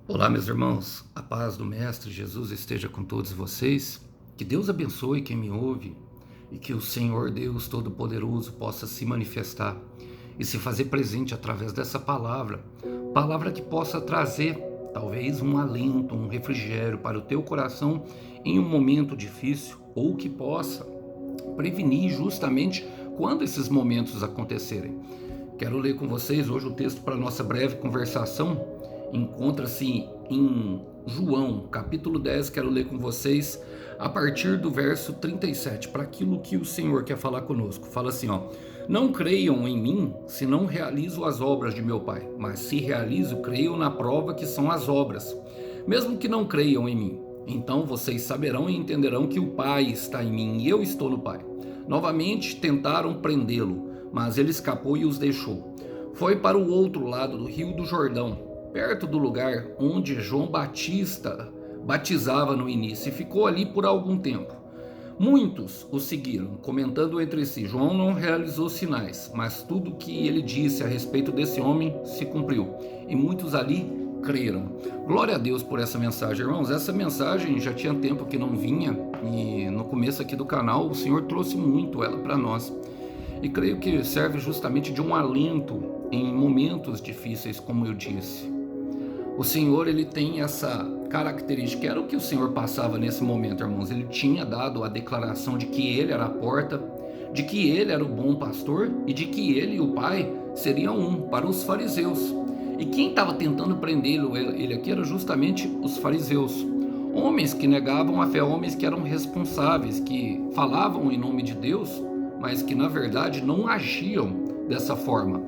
Olá, meus irmãos, a paz do Mestre Jesus esteja com todos vocês. Que Deus abençoe quem me ouve e que o Senhor Deus Todo-Poderoso possa se manifestar e se fazer presente através dessa palavra, palavra que possa trazer talvez um alento, um refrigério para o teu coração em um momento difícil ou que possa prevenir justamente quando esses momentos acontecerem. Quero ler com vocês hoje o texto para nossa breve conversação. Encontra-se em João, capítulo 10. Quero ler com vocês a partir do verso 37, para aquilo que o Senhor quer falar conosco. Fala assim, ó: Não creiam em mim se não realizo as obras de meu Pai, mas se realizo, creiam na prova que são as obras, mesmo que não creiam em mim. Então vocês saberão e entenderão que o Pai está em mim e eu estou no Pai. Novamente tentaram prendê-lo, mas ele escapou e os deixou. Foi para o outro lado do rio do Jordão, perto do lugar onde João Batista batizava no início, e ficou ali por algum tempo. Muitos o seguiram, comentando entre si: João não realizou sinais, mas tudo o que ele disse a respeito desse homem se cumpriu, e muitos ali creram. Glória a Deus por essa mensagem, irmãos. Essa mensagem já tinha tempo que não vinha, e no começo aqui do canal o Senhor trouxe muito ela para nós. E creio que serve justamente de um alento em momentos difíceis, como eu disse. O Senhor, ele tem essa característica. Era o que o Senhor passava nesse momento, irmãos. Ele tinha dado a declaração de que ele era a porta, de que ele era o bom pastor e de que ele e o Pai seriam um para os fariseus. E quem estava tentando prendê-lo, ele aqui, era justamente os fariseus. Homens que negavam a fé, homens que eram responsáveis, que falavam em nome de Deus, mas que na verdade não agiam dessa forma.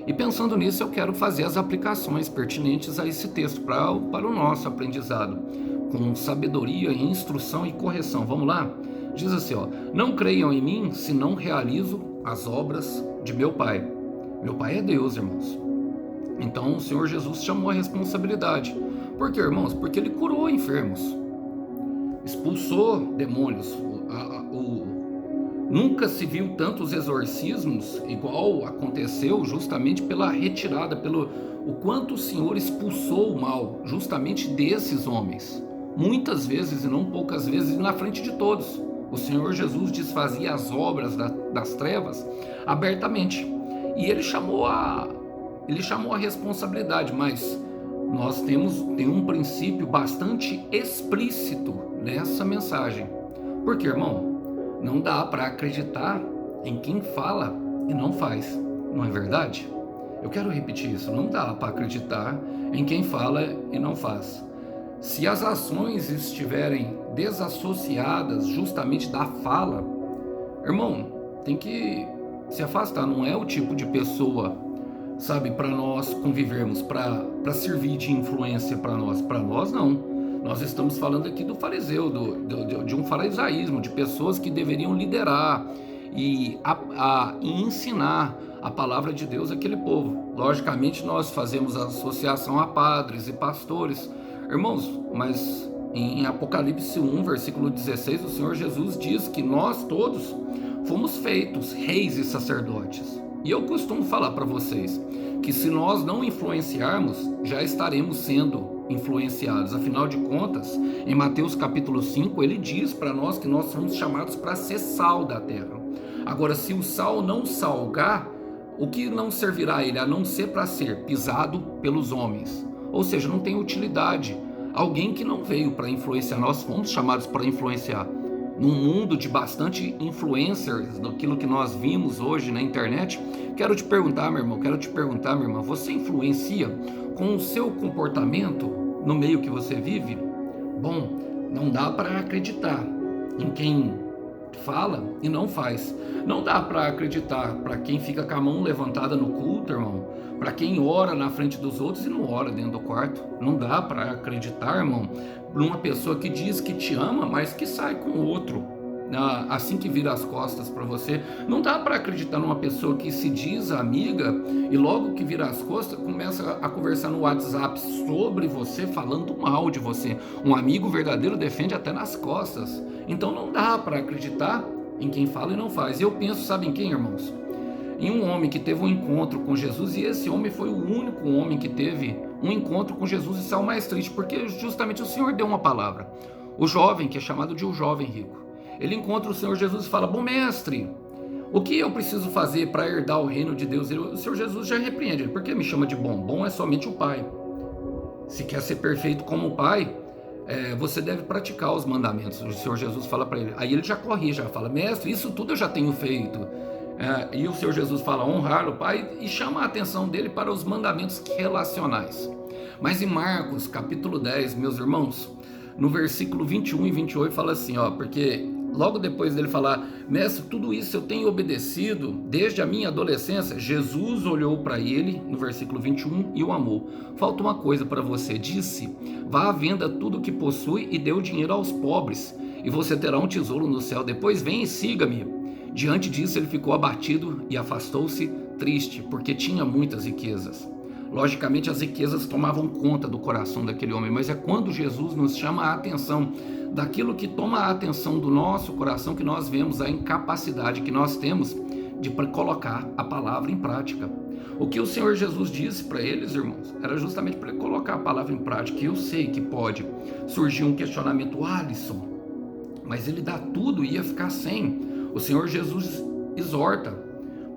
E pensando nisso, eu quero fazer as aplicações pertinentes a esse texto para o nosso aprendizado, com sabedoria, instrução e correção. Vamos lá? Diz assim, ó: Não creiam em mim se não realizo as obras de meu Pai. Meu Pai é Deus, irmãos. Então o Senhor Jesus chamou a responsabilidade. Por quê, irmãos? Porque ele curou enfermos, expulsou demônios. Nunca se viu tantos exorcismos igual aconteceu justamente pela retirada, pelo o quanto o Senhor expulsou o mal justamente desses homens. Muitas vezes e não poucas vezes na frente de todos. O Senhor Jesus desfazia as obras das trevas abertamente. E ele chamou a responsabilidade, mas nós temos um princípio bastante explícito nessa mensagem. Porque, irmão, não dá para acreditar em quem fala e não faz, não é verdade? Eu quero repetir isso: não dá para acreditar em quem fala e não faz. Se as ações estiverem desassociadas justamente da fala, irmão, tem que se afastar. Não é o tipo de pessoa, sabe, para nós convivermos, para servir de influência para nós. Para nós, não. Nós estamos falando aqui do fariseu, de um farisaísmo, de pessoas que deveriam liderar e ensinar a palavra de Deus àquele povo. Logicamente, nós fazemos associação a padres e pastores, irmãos, mas em Apocalipse 1, versículo 16, o Senhor Jesus diz que nós todos fomos feitos reis e sacerdotes. E eu costumo falar para vocês que se nós não influenciarmos, já estaremos sendo influenciados. Afinal de contas, em Mateus capítulo 5, ele diz para nós que nós somos chamados para ser sal da terra. Agora, se o sal não salgar, o que não servirá a ele, a não ser para ser pisado pelos homens? Ou seja, não tem utilidade. Alguém que não veio para influenciar, nós fomos chamados para influenciar. Num mundo de bastante influencers, daquilo que nós vimos hoje na internet, quero te perguntar, meu irmão, você influencia com o seu comportamento no meio que você vive? Bom, não dá para acreditar em quem fala e não faz. Não dá para acreditar para quem fica com a mão levantada no culto, irmão, para quem ora na frente dos outros e não ora dentro do quarto. Não dá para acreditar, irmão, numa pessoa que diz que te ama, mas que sai com o outro assim que vira as costas para você. Não dá para acreditar numa pessoa que se diz amiga e logo que vira as costas começa a conversar no WhatsApp sobre você, falando mal de você. Um amigo verdadeiro defende até nas costas. Então não dá para acreditar em quem fala e não faz. Eu penso, sabe em quem, irmãos? em um homem que teve um encontro com Jesus, e esse homem foi o único homem que teve um encontro com Jesus e saiu mais triste, porque justamente o Senhor deu uma palavra. O jovem, que é chamado de o jovem rico, ele encontra o Senhor Jesus e fala: bom mestre, o que eu preciso fazer para herdar o reino de Deus? O Senhor Jesus já repreende ele: por que me chama de bom? Bom é somente o Pai. Se quer ser perfeito como o Pai, você deve praticar os mandamentos. O Senhor Jesus fala para ele. Aí ele já corrige, já fala: mestre, isso tudo eu já tenho feito. E o Senhor Jesus fala: honrar o Pai, e chama a atenção dele para os mandamentos relacionais. Mas em Marcos capítulo 10, meus irmãos, no versículo 21 e 28 fala assim, porque logo depois dele falar: mestre, tudo isso eu tenho obedecido desde a minha adolescência, Jesus olhou para ele, no versículo 21, e o amou. Falta uma coisa para você, disse: vá à venda tudo o que possui e dê o dinheiro aos pobres, e você terá um tesouro no céu, depois vem e siga-me. Diante disso ele ficou abatido e afastou-se triste, porque tinha muitas riquezas. Logicamente as riquezas tomavam conta do coração daquele homem, mas é quando Jesus nos chama a atenção daquilo que toma a atenção do nosso coração que nós vemos a incapacidade que nós temos de colocar a palavra em prática. O que o Senhor Jesus disse para eles, irmãos, era justamente para colocar a palavra em prática. E eu sei que pode surgir um questionamento: Alisson, mas ele dá tudo e ia ficar sem. O Senhor Jesus exorta,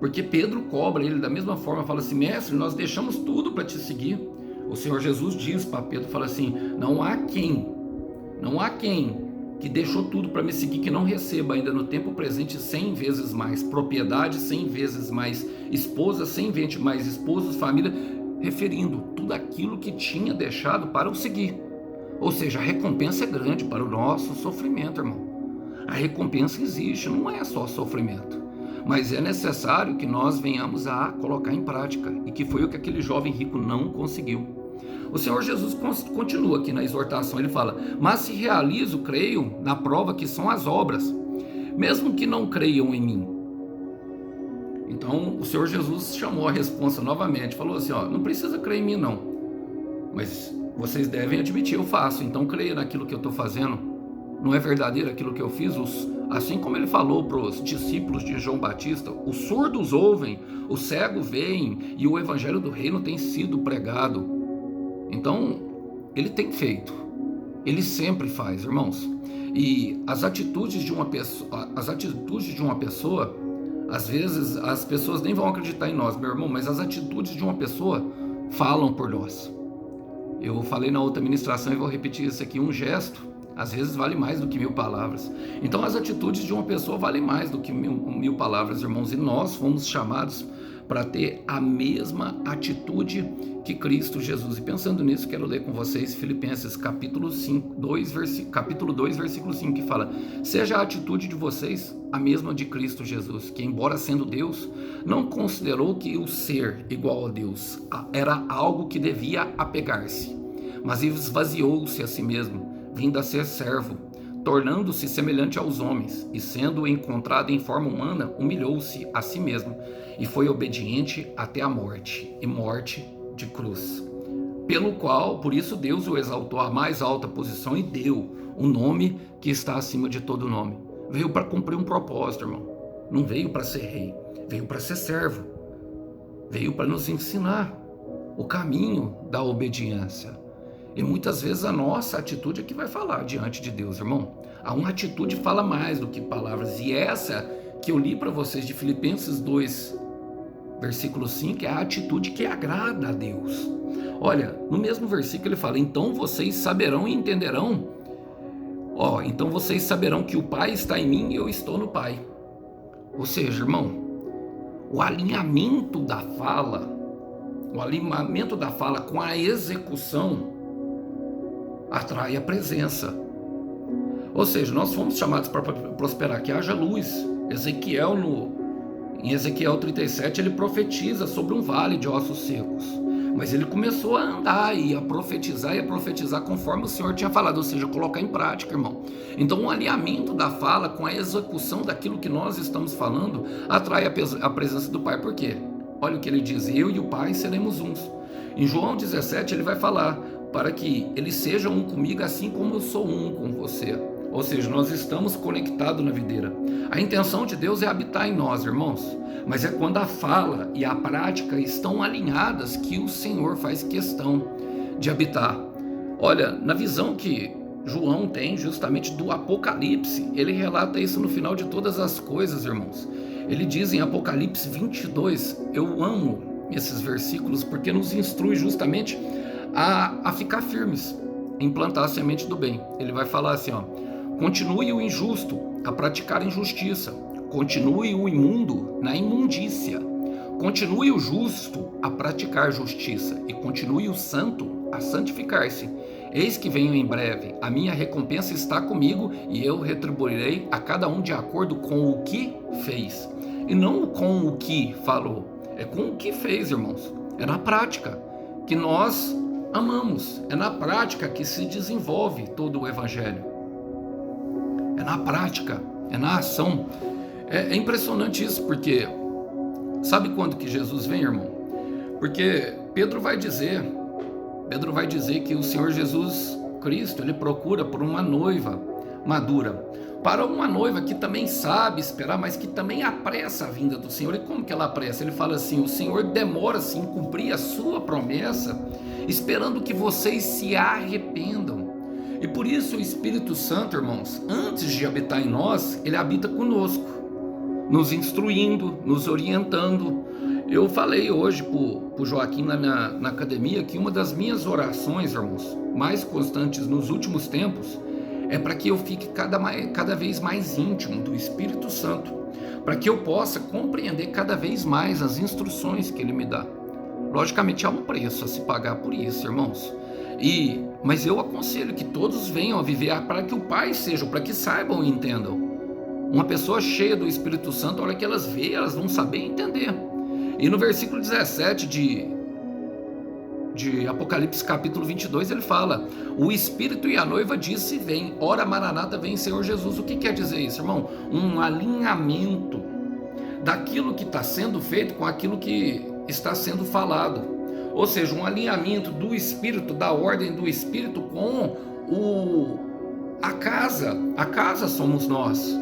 porque Pedro cobra ele da mesma forma, fala assim: mestre, nós deixamos tudo para te seguir. O Senhor Jesus diz para Pedro, fala assim: não há quem que deixou tudo para me seguir que não receba ainda no tempo presente 100 vezes mais, propriedade 100 vezes mais, esposa 100 vezes mais, esposos, família, referindo tudo aquilo que tinha deixado para o seguir. Ou seja, a recompensa é grande para o nosso sofrimento, irmão. A recompensa existe, não é só sofrimento, mas é necessário que nós venhamos a colocar em prática, e que foi o que aquele jovem rico não conseguiu. O Senhor Jesus continua aqui na exortação, ele fala: mas se realizo, creio na prova que são as obras, mesmo que não creiam em mim. Então o Senhor Jesus chamou a responsa novamente, falou assim: não precisa crer em mim não, mas vocês devem admitir, eu faço, então creia naquilo que eu estou fazendo. Não é verdadeiro aquilo que eu fiz? Assim como ele falou para os discípulos de João Batista: os surdos ouvem, os cegos veem, e o evangelho do reino tem sido pregado. Então, ele tem feito, ele sempre faz, irmãos. E as atitudes de uma pessoa, às vezes as pessoas nem vão acreditar em nós, meu irmão, mas as atitudes de uma pessoa falam por nós. Eu falei na outra ministração e vou repetir isso aqui: um gesto às vezes vale mais do que 1000 palavras. Então as atitudes de uma pessoa valem mais do que mil palavras, irmãos. E nós fomos chamados para ter a mesma atitude que Cristo Jesus. E pensando nisso, quero ler com vocês Filipenses capítulo 2, versículo 5, que fala: seja a atitude de vocês a mesma de Cristo Jesus, que embora sendo Deus, não considerou que o ser igual a Deus era algo que devia apegar-se, mas esvaziou-se a si mesmo, vindo a ser servo, tornando-se semelhante aos homens, e sendo encontrado em forma humana, humilhou-se a si mesmo, e foi obediente até a morte, e morte de cruz. Por isso Deus o exaltou à mais alta posição e deu um nome que está acima de todo nome. Veio para cumprir um propósito, irmão. Não veio para ser rei, veio para ser servo. Veio para nos ensinar o caminho da obediência. E muitas vezes a nossa atitude é que vai falar diante de Deus, irmão. Uma atitude fala mais do que palavras. E essa que eu li para vocês de Filipenses 2, versículo 5, é a atitude que agrada a Deus. Olha, no mesmo versículo ele fala: então vocês saberão e entenderão. Então vocês saberão que o Pai está em mim e eu estou no Pai. Ou seja, irmão, o alinhamento da fala com a execução atrai a presença. Ou seja, nós fomos chamados para prosperar, que haja luz. Em Ezequiel 37 ele profetiza sobre um vale de ossos secos, mas ele começou a andar e a profetizar conforme o Senhor tinha falado, ou seja, colocar em prática, irmão. Então o alinhamento da fala com a execução daquilo que nós estamos falando atrai a presença do Pai. Por quê? Olha o que ele diz: eu e o Pai seremos uns. Em João 17 ele vai falar: para que eles sejam um comigo assim como eu sou um com você. Ou seja, nós estamos conectados na videira. A intenção de Deus é habitar em nós, irmãos. Mas é quando a fala e a prática estão alinhadas que o Senhor faz questão de habitar. Olha, na visão que João tem justamente do Apocalipse, ele relata isso no final de todas as coisas, irmãos. Ele diz em Apocalipse 22, eu amo esses versículos porque nos instrui justamente a ficar firmes, implantar a semente do bem. Ele vai falar assim, ó: continue o injusto a praticar injustiça, continue o imundo na imundícia, continue o justo a praticar justiça e continue o santo a santificar-se. Eis que venho em breve, a minha recompensa está comigo e eu retribuirei a cada um de acordo com o que fez. E não com o que falou, é com o que fez, irmãos. É na prática que nós amamos, é na prática que se desenvolve todo o evangelho. É na prática, é na ação. É impressionante isso, porque sabe quando que Jesus vem, irmão? Porque Pedro vai dizer que o Senhor Jesus Cristo, ele procura por uma noiva madura, para uma noiva que também sabe esperar, mas que também apressa a vinda do Senhor. E como que ela apressa? Ele fala assim: o Senhor demora-se em cumprir a sua promessa, esperando que vocês se arrependam. E por isso o Espírito Santo, irmãos, antes de habitar em nós, ele habita conosco, nos instruindo, nos orientando. Eu falei hoje para o Joaquim na academia que uma das minhas orações, irmãos, mais constantes nos últimos tempos, é para que eu fique cada vez mais íntimo do Espírito Santo, para que eu possa compreender cada vez mais as instruções que ele me dá. Logicamente há um preço a se pagar por isso, irmãos. Mas eu aconselho que todos venham a viver para que o Pai seja, para que saibam e entendam. Uma pessoa cheia do Espírito Santo, a hora que elas veem, elas vão saber entender. E no versículo 17 de Apocalipse capítulo 22, ele fala: o Espírito e a noiva disse: vem, ora Maranata, vem Senhor Jesus. O que quer dizer isso, irmão? Um alinhamento daquilo que está sendo feito com aquilo que está sendo falado. Ou seja, um alinhamento do Espírito, da ordem do Espírito com a casa. A casa somos nós.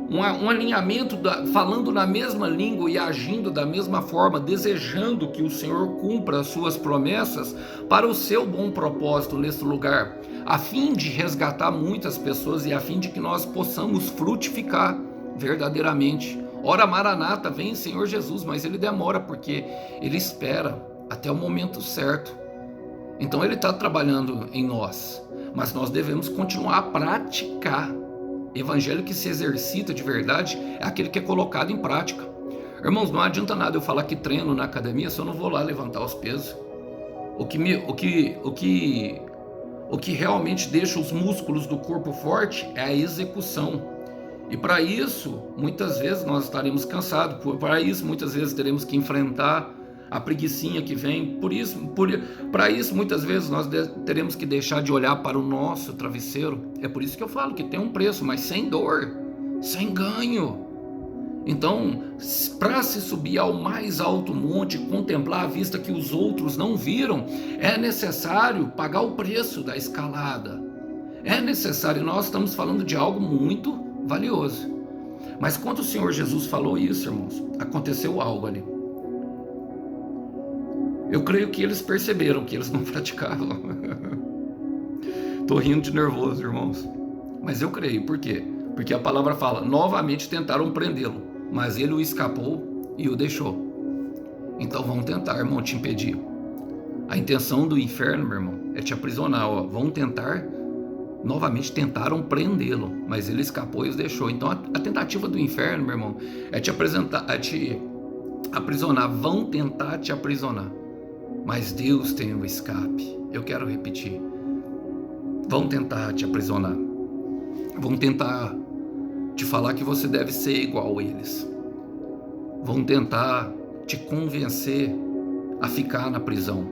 Um alinhamento falando na mesma língua e agindo da mesma forma, desejando que o Senhor cumpra as suas promessas para o seu bom propósito nesse lugar, a fim de resgatar muitas pessoas e a fim de que nós possamos frutificar verdadeiramente. Ora Maranata, vem Senhor Jesus, mas ele demora porque ele espera até o momento certo. Então ele está trabalhando em nós, mas nós devemos continuar a praticar. Evangelho que se exercita de verdade é aquele que é colocado em prática. Irmãos, não adianta nada eu falar que treino na academia se eu não vou lá levantar os pesos. O que realmente deixa os músculos do corpo forte é a execução. E para isso, muitas vezes nós estaremos cansados. Para isso, muitas vezes teremos que enfrentar a preguicinha que vem. Para isso, muitas vezes nós teremos que deixar de olhar para o nosso travesseiro. É por isso que eu falo que tem um preço, mas sem dor, sem ganho. Então, para se subir ao mais alto monte, contemplar a vista que os outros não viram, é necessário pagar o preço da escalada. É necessário, nós estamos falando de algo muito valioso. Mas quando o Senhor Jesus falou isso, irmãos, aconteceu algo ali. Eu creio que eles perceberam que eles não praticavam. Tô rindo de nervoso, irmãos. Mas eu creio, por quê? Porque a palavra fala: novamente tentaram prendê-lo, mas ele o escapou e o deixou. Então vão tentar, irmão, te impedir. A intenção do inferno, meu irmão, é te aprisionar. Vão tentar, novamente tentaram prendê-lo, mas ele escapou e os deixou. Então a tentativa do inferno, meu irmão, é te aprisionar. Vão tentar te aprisionar, mas Deus tem o escape. Eu quero repetir: vão tentar te aprisionar, vão tentar te falar que você deve ser igual a eles, vão tentar te convencer a ficar na prisão,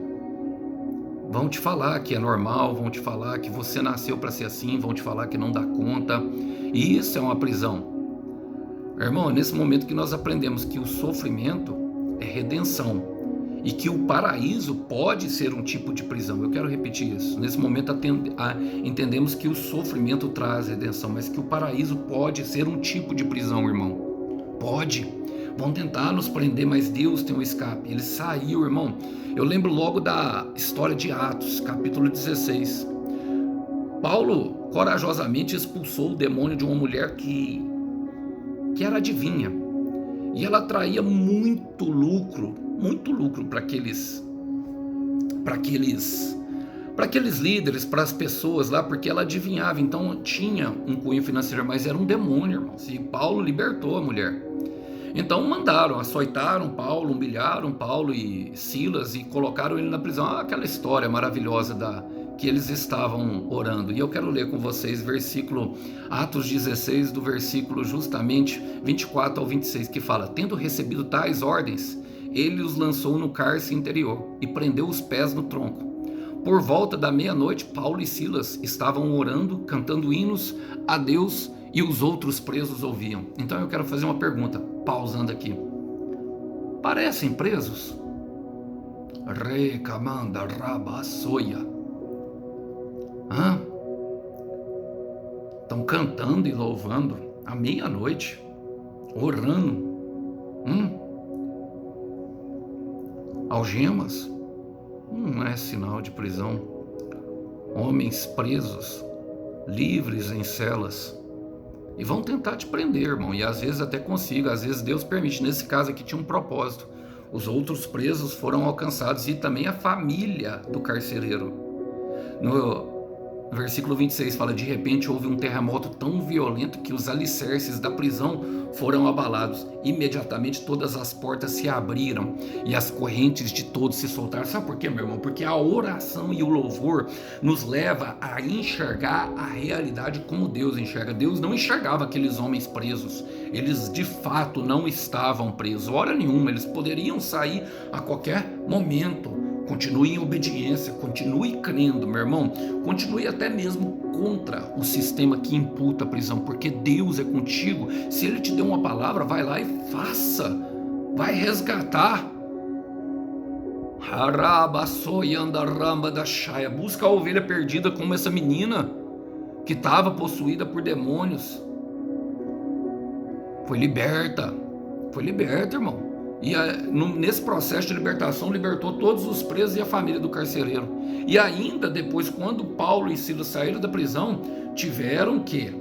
vão te falar que é normal, vão te falar que você nasceu para ser assim, vão te falar que não dá conta, e isso é uma prisão. Irmão, é nesse momento que nós aprendemos que o sofrimento é redenção. e que o paraíso pode ser um tipo de prisão. Eu quero repetir isso. Nesse momento entendemos que o sofrimento traz redenção, mas que o paraíso pode ser um tipo de prisão, irmão. Pode. Vão tentar nos prender, mas Deus tem um escape. Ele saiu, irmão. Eu lembro logo da história de Atos, capítulo 16. Paulo corajosamente expulsou o demônio de uma mulher que era adivinha. E ela traía muito lucro para aqueles líderes, para as pessoas lá, porque ela adivinhava. Então tinha um cunho financeiro, mas era um demônio, irmão. E Paulo libertou a mulher. Então mandaram, açoitaram Paulo, humilharam Paulo e Silas e colocaram ele na prisão. Aquela história maravilhosa que eles estavam orando. E eu quero ler com vocês Atos 16, do versículo justamente 24 ao 26, que fala: tendo recebido tais ordens, ele os lançou no cárcere interior e prendeu os pés no tronco. Por volta da meia-noite, Paulo e Silas estavam orando, cantando hinos a Deus, e os outros presos ouviam. Então eu quero fazer uma pergunta, pausando aqui. Parecem presos? Recamanda rabassoia. Estão cantando e louvando à meia-noite, orando. Algemas? Não é sinal de prisão. Homens presos, livres em celas, e vão tentar te prender, irmão, e às vezes até consiga, às vezes Deus permite. Nesse caso aqui tinha um propósito. Os outros presos foram alcançados e também a família do carcereiro. No versículo 26 fala: de repente houve um terremoto tão violento que os alicerces da prisão foram abalados. Imediatamente todas as portas se abriram e as correntes de todos se soltaram. Sabe por quê, meu irmão? Porque a oração e o louvor nos leva a enxergar a realidade como Deus enxerga. Deus não enxergava aqueles homens presos. Eles de fato não estavam presos. Hora nenhuma, eles poderiam sair a qualquer momento. Continue em obediência, continue crendo, meu irmão. Continue até mesmo contra o sistema que imputa a prisão, porque Deus é contigo. Se Ele te deu uma palavra, vai lá e faça. Vai resgatar. Busca a ovelha perdida, como essa menina que estava possuída por demônios. Foi liberta, irmão. E nesse processo de libertação, libertou todos os presos e a família do carcereiro. E ainda depois, quando Paulo e Silas saíram da prisão, tiveram que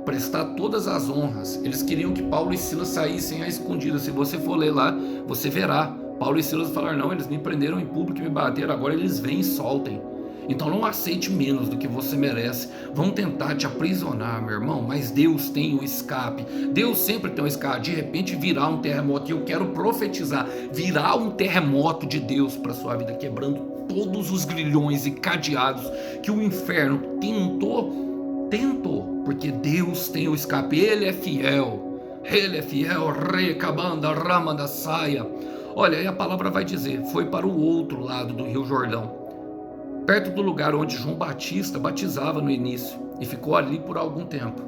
prestar todas as honras. Eles queriam que Paulo e Silas saíssem à escondida. Se você for ler lá, você verá. Paulo e Silas falaram: não, eles me prenderam em público e me bateram, agora eles vêm e soltem. Então não aceite menos do que você merece. Vão tentar te aprisionar, meu irmão, mas Deus tem o escape. Deus sempre tem o escape. De repente virá um terremoto, e eu quero profetizar, virá um terremoto de Deus para sua vida, quebrando todos os grilhões e cadeados que o inferno tentou, porque Deus tem o escape. Ele é fiel, recabanda rama da saia. Olha, aí a palavra vai dizer: foi para o outro lado do Rio Jordão, perto do lugar onde João Batista batizava no início, e ficou ali por algum tempo.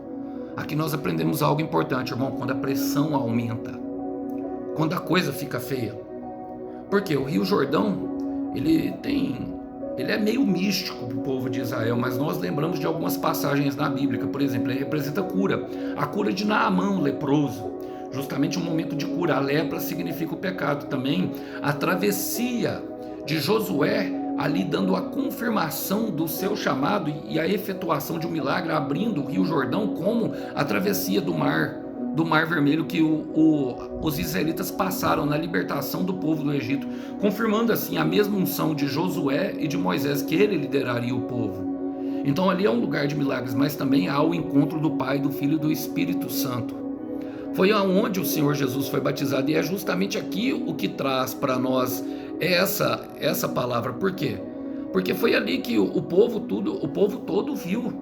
Aqui nós aprendemos algo importante, irmão, quando a pressão aumenta, quando a coisa fica feia. Porque o Rio Jordão, ele é meio místico para o povo de Israel, mas nós lembramos de algumas passagens na Bíblia. Por exemplo, ele representa a cura de Naamã, o leproso, justamente um momento de cura. A lepra significa o pecado. Também a travessia de Josué, ali dando a confirmação do seu chamado e a efetuação de um milagre, abrindo o Rio Jordão, como a travessia do Mar Vermelho que os israelitas passaram na libertação do povo do Egito, confirmando assim a mesma unção de Josué e de Moisés, que ele lideraria o povo. Então ali é um lugar de milagres, mas também há o encontro do Pai, do Filho e do Espírito Santo. Foi aonde o Senhor Jesus foi batizado, e é justamente aqui o que traz para nós essa palavra. Por quê? Porque foi ali que o povo todo viu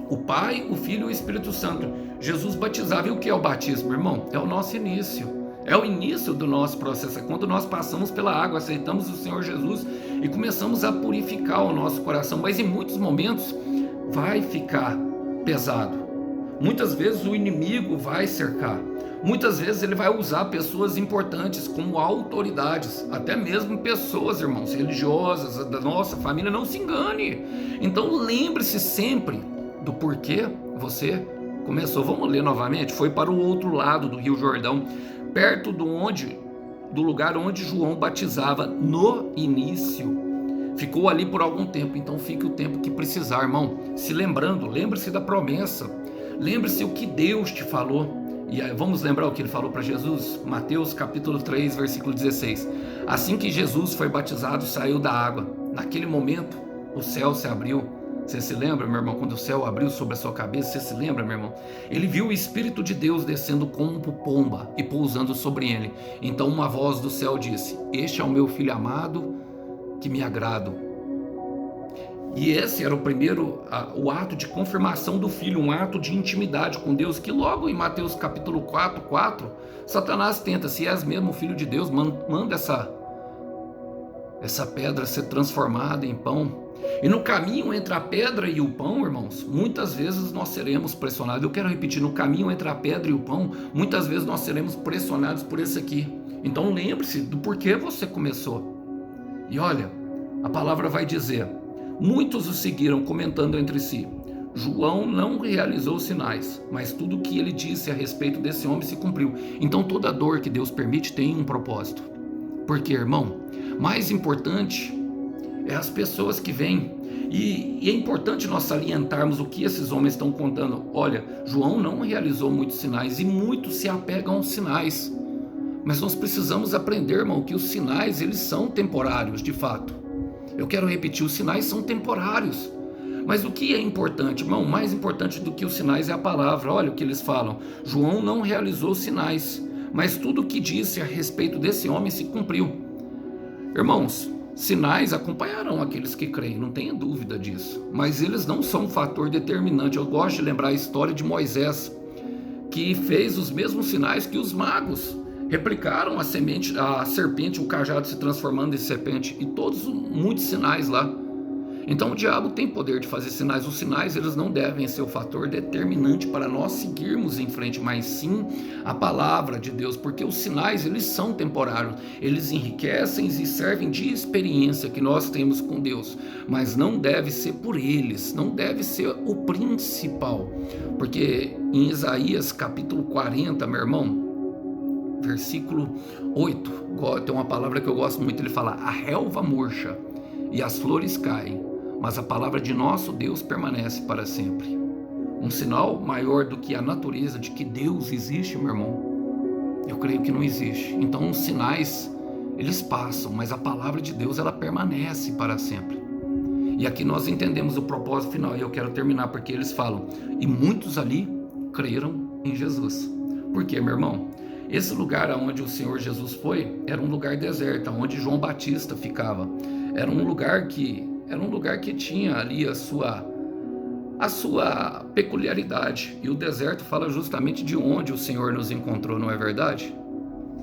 o Pai, o Filho e o Espírito Santo. Jesus batizava. E o que é o batismo, irmão? É o nosso início. É o início do nosso processo. É quando nós passamos pela água, aceitamos o Senhor Jesus e começamos a purificar o nosso coração. Mas em muitos momentos vai ficar pesado. Muitas vezes o inimigo vai cercar. Muitas vezes ele vai usar pessoas importantes como autoridades, até mesmo pessoas, irmãos, religiosas da nossa família. Não se engane. Então lembre-se sempre do porquê você começou. Vamos ler novamente. Foi para o outro lado do Rio Jordão, perto do lugar onde João batizava no início. Ficou ali por algum tempo, então fique o tempo que precisar, irmão. Se lembrando, lembre-se da promessa. Lembre-se o que Deus te falou. E aí, vamos lembrar o que ele falou para Jesus? Mateus capítulo 3, versículo 16. Assim que Jesus foi batizado, saiu da água. Naquele momento, o céu se abriu. Você se lembra, meu irmão, quando o céu abriu sobre a sua cabeça? Você se lembra, meu irmão? Ele viu o Espírito de Deus descendo como pomba e pousando sobre ele. Então uma voz do céu disse: Este é o meu filho amado, que me agrado. E esse era o ato de confirmação do filho, um ato de intimidade com Deus, que logo em Mateus capítulo 4, Satanás tenta: se és mesmo filho de Deus, manda essa pedra ser transformada em pão. E no caminho entre a pedra e o pão, irmãos, muitas vezes nós seremos pressionados. Eu quero repetir: no caminho entre a pedra e o pão, muitas vezes nós seremos pressionados por esse aqui. Então lembre-se do porquê você começou. E olha, a palavra vai dizer: muitos o seguiram, comentando entre si: João não realizou sinais, mas tudo o que ele disse a respeito desse homem se cumpriu. Então toda dor que Deus permite tem um propósito. Porque, irmão, mais importante é as pessoas que vêm. E é importante nós salientarmos o que esses homens estão contando. Olha, João não realizou muitos sinais e muitos se apegam aos sinais. Mas nós precisamos aprender, irmão, que os sinais, eles são temporários, de fato. Eu quero repetir: os sinais são temporários. Mas o que é importante, irmão? Mais importante do que os sinais é a palavra. Olha o que eles falam: João não realizou sinais, mas tudo o que disse a respeito desse homem se cumpriu. Irmãos, sinais acompanharão aqueles que creem, não tenha dúvida disso. Mas eles não são um fator determinante. Eu gosto de lembrar a história de Moisés, que fez os mesmos sinais que os magos. Replicaram a serpente, o cajado se transformando em serpente, e muitos sinais lá. Então o diabo tem poder de fazer sinais. Os sinais, eles não devem ser o fator determinante para nós seguirmos em frente, mas sim a palavra de Deus, porque os sinais, eles são temporários, eles enriquecem e servem de experiência que nós temos com Deus, mas não deve ser por eles, não deve ser o principal, porque em Isaías capítulo 40, meu irmão, versículo 8, tem uma palavra que eu gosto muito. Ele fala: a relva murcha e as flores caem, mas a palavra de nosso Deus permanece para sempre. Um sinal maior do que a natureza de que Deus existe, meu irmão, eu creio que não existe. Então os sinais, eles passam, mas a palavra de Deus, ela permanece para sempre. E aqui nós entendemos o propósito final, e eu quero terminar porque eles falam: e muitos ali creram em Jesus. Por quê, meu irmão? Esse lugar onde o Senhor Jesus foi era um lugar deserto, onde João Batista ficava. Era um lugar que tinha ali a sua peculiaridade. E o deserto fala justamente de onde o Senhor nos encontrou, não é verdade?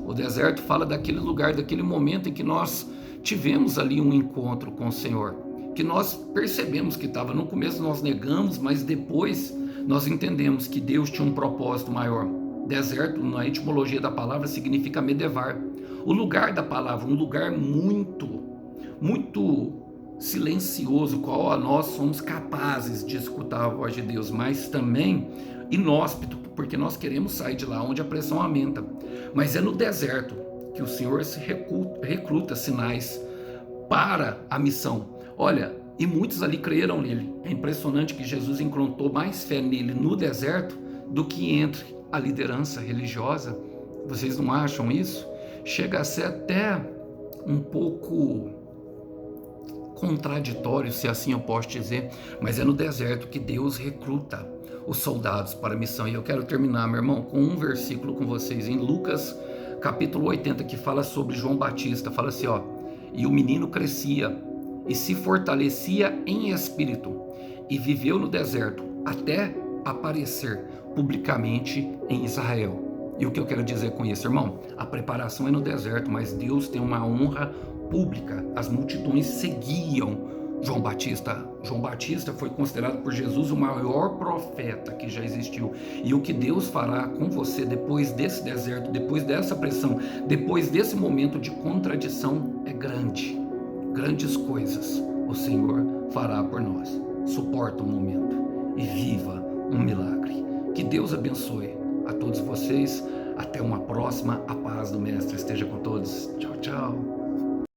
O deserto fala daquele lugar, daquele momento em que nós tivemos ali um encontro com o Senhor, que nós percebemos que estava. No começo nós negamos, mas depois nós entendemos que Deus tinha um propósito maior. Deserto, na etimologia da palavra, significa medevar. O lugar da palavra, um lugar muito silencioso, qual nós somos capazes de escutar a voz de Deus, mas também inóspito, porque nós queremos sair de lá onde a pressão aumenta. Mas é no deserto que o Senhor se recruta sinais para a missão. Olha, e muitos ali creram nele. É impressionante que Jesus encontrou mais fé nele no deserto do que entre a liderança religiosa. Vocês não acham isso? Chega a ser até um pouco contraditório, se assim eu posso dizer, mas é no deserto que Deus recruta os soldados para a missão. E eu quero terminar, meu irmão, com um versículo com vocês em Lucas capítulo 80, que fala sobre João Batista. Fala assim, ó: e o menino crescia e se fortalecia em espírito e viveu no deserto até aparecer publicamente em Israel. E o que eu quero dizer com isso, irmão? A preparação é no deserto, mas Deus tem uma honra pública. As multidões seguiam João Batista foi considerado por Jesus o maior profeta que já existiu. E o que Deus fará com você depois desse deserto, depois dessa pressão, depois desse momento de contradição é grande. Grandes coisas o Senhor fará por nós. Suporta o momento e viva um milagre. Que Deus abençoe a todos vocês. Até uma próxima. A paz do Mestre esteja com todos. Tchau, tchau.